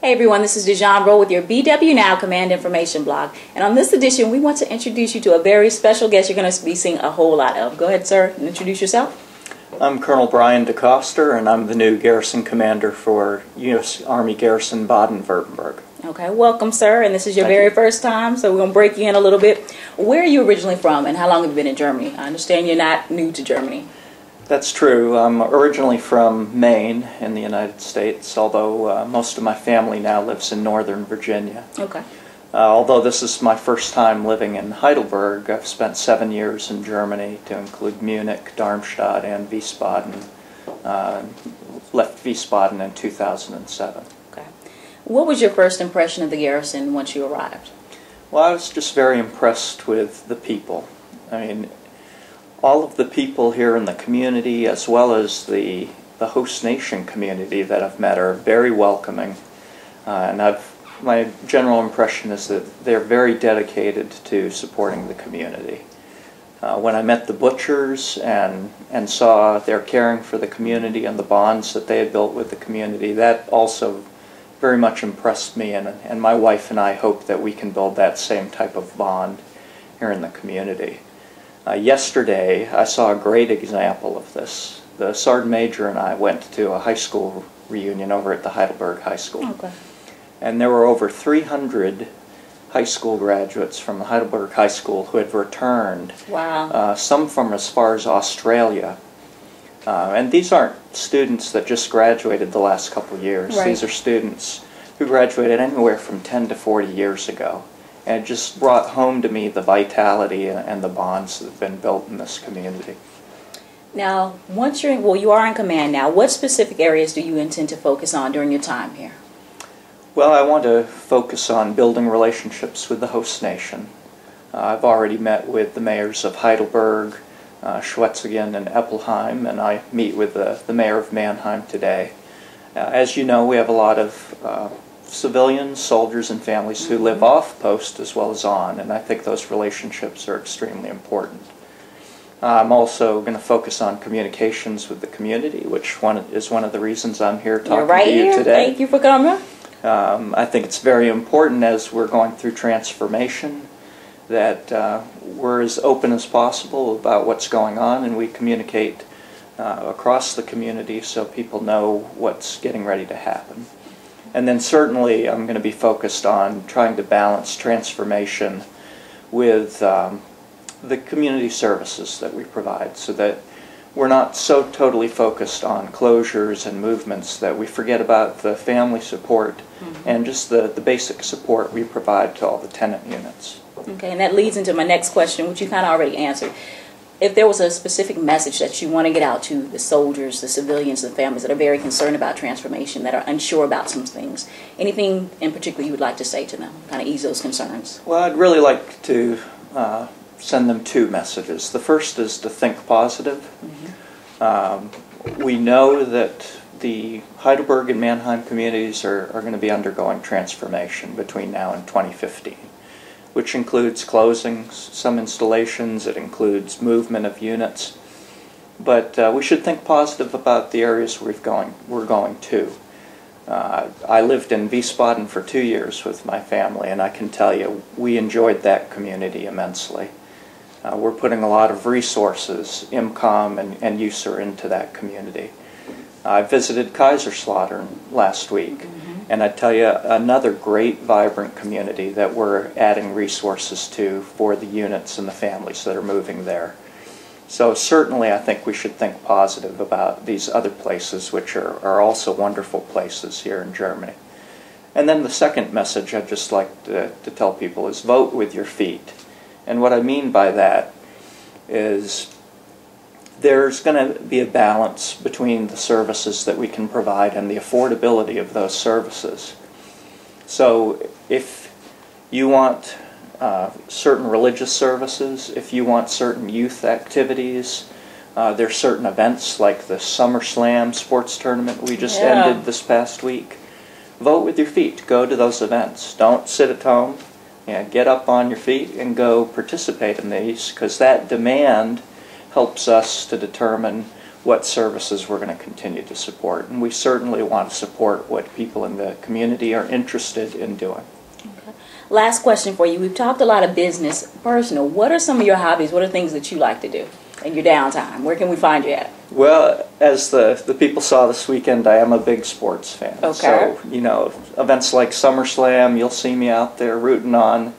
Hey everyone, this is Dijon Rolle with your BW Now Command Information blog. And on this edition, we want to introduce you to a very special guest you're going to be seeing a whole lot of. Go ahead, sir, and introduce yourself. I'm Colonel Bryan DeCoster, and I'm the new Garrison Commander for U.S. Army Garrison Baden-Wuerttemberg. Okay, welcome, sir, and this is your very first time, so we're going to break you in a little bit. Where are you originally from, and how long have you been in Germany? I understand you're not new to Germany. That's true. I'm originally from Maine in the United States, although most of my family now lives in Northern Virginia. Okay. Although this is my first time living in Heidelberg, I've spent 7 years in Germany, to include Munich, Darmstadt, and Wiesbaden. Left Wiesbaden in 2007. Okay. What was your first impression of the garrison once you arrived? Well, I was just very impressed with the people. I mean, all of the people here in the community, as well as the host nation community that I've met, are very welcoming. My general impression is that they're very dedicated to supporting the community. When I met the butchers and saw their caring for the community and the bonds that they had built with the community, that also very much impressed me, and my wife and I hope that we can build that same type of bond here in the community. Yesterday, I saw a great example of this. The Sergeant Major and I went to a high school reunion over at the Heidelberg High School. Okay. And there were over 300 high school graduates from the Heidelberg High School who had returned. Wow. Some from as far as Australia. And these aren't students that just graduated the last couple years. Right. These are students who graduated anywhere from 10 to 40 years ago. And it just brought home to me the vitality and the bonds that have been built in this community. Now, once you are in command now, what specific areas do you intend to focus on during your time here? Well, I want to focus on building relationships with the host nation. I've already met with the mayors of Heidelberg, Schwetzingen, and Eppelheim, and I meet with the mayor of Mannheim today. As you know, we have a lot of civilians, soldiers, and families who live off post as well as on, and I think those relationships are extremely important. I'm also going to focus on communications with the community, which is one of the reasons I'm here talking to you today. Thank you for coming. I think it's very important as we're going through transformation that we're as open as possible about what's going on, and we communicate across the community so people know what's getting ready to happen. And then certainly I'm going to be focused on trying to balance transformation with the community services that we provide, so that we're not so totally focused on closures and movements that we forget about the family support and just the basic support we provide to all the tenant units. Okay, and that leads into my next question, which you kind of already answered. If there was a specific message that you want to get out to the soldiers, the civilians, the families that are very concerned about transformation, that are unsure about some things, anything in particular you would like to say to them, kind of ease those concerns? Well, I'd really like to send them two messages. The first is to think positive. We know that the Heidelberg and Mannheim communities are going to be undergoing transformation between now and 2015. Which includes closing some installations, it includes movement of units. But we should think positive about the areas we're going to. I lived in Wiesbaden for 2 years with my family, and I can tell you we enjoyed that community immensely. We're putting a lot of resources, IMCOM and USER, into that community. I visited Kaiserslautern last week. And I tell you, another great, vibrant community that we're adding resources to for the units and the families that are moving there. So certainly I think we should think positive about these other places, which are also wonderful places here in Germany. And then the second message I'd just like to tell people is vote with your feet. And what I mean by that is there's going to be a balance between the services that we can provide and the affordability of those services. So if you want certain religious services, if you want certain youth activities, there's certain events like the Summer Slam sports tournament we just ended this past week. Vote with your feet. Go to those events. Don't sit at home. Get up on your feet and go participate in these, because that demand helps us to determine what services we're going to continue to support. And we certainly want to support what people in the community are interested in doing. Okay. Last question for you. We've talked a lot of business, personal. What are some of your hobbies? What are things that you like to do in your downtime? Where can we find you at? Well, as the people saw this weekend, I am a big sports fan. Okay. So, you know, events like SummerSlam, you'll see me out there rooting on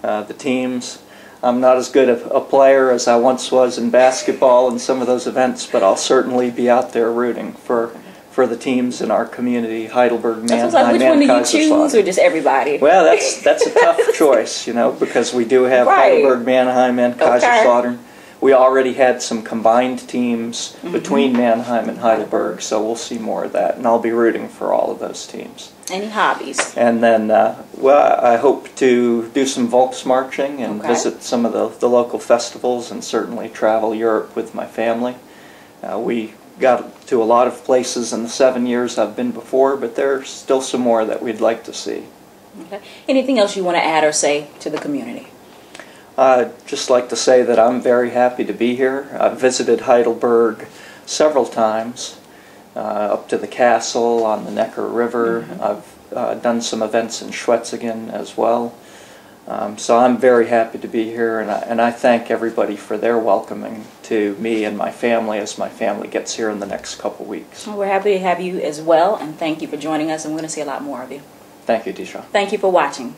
the teams. I'm not as good a player as I once was in basketball in some of those events, but I'll certainly be out there rooting for the teams in our community, Heidelberg, Mannheim, like, which one do you choose, Kaiserslautern. or just everybody? Well, that's a tough choice, you know, because we do have Right. Heidelberg, Mannheim, and Kaiserslautern. We already had some combined teams between Mannheim and Heidelberg, so we'll see more of that, and I'll be rooting for all of those teams. Any hobbies? And then, well, I hope to do some Volksmarching and visit some of the local festivals, and certainly travel Europe with my family. We got to a lot of places in the 7 years I've been before, but there's still some more that we'd like to see. Okay. Anything else you want to add or say to the community? I'd just like to say that I'm very happy to be here. I've visited Heidelberg several times, up to the castle on the Neckar River. I've done some events in Schwetzingen as well. So I'm very happy to be here, and I thank everybody for their welcoming to me and my family as my family gets here in the next couple weeks. Well, we're happy to have you as well, and thank you for joining us, and we're going to see a lot more of you. Thank you, Dijon. Thank you for watching.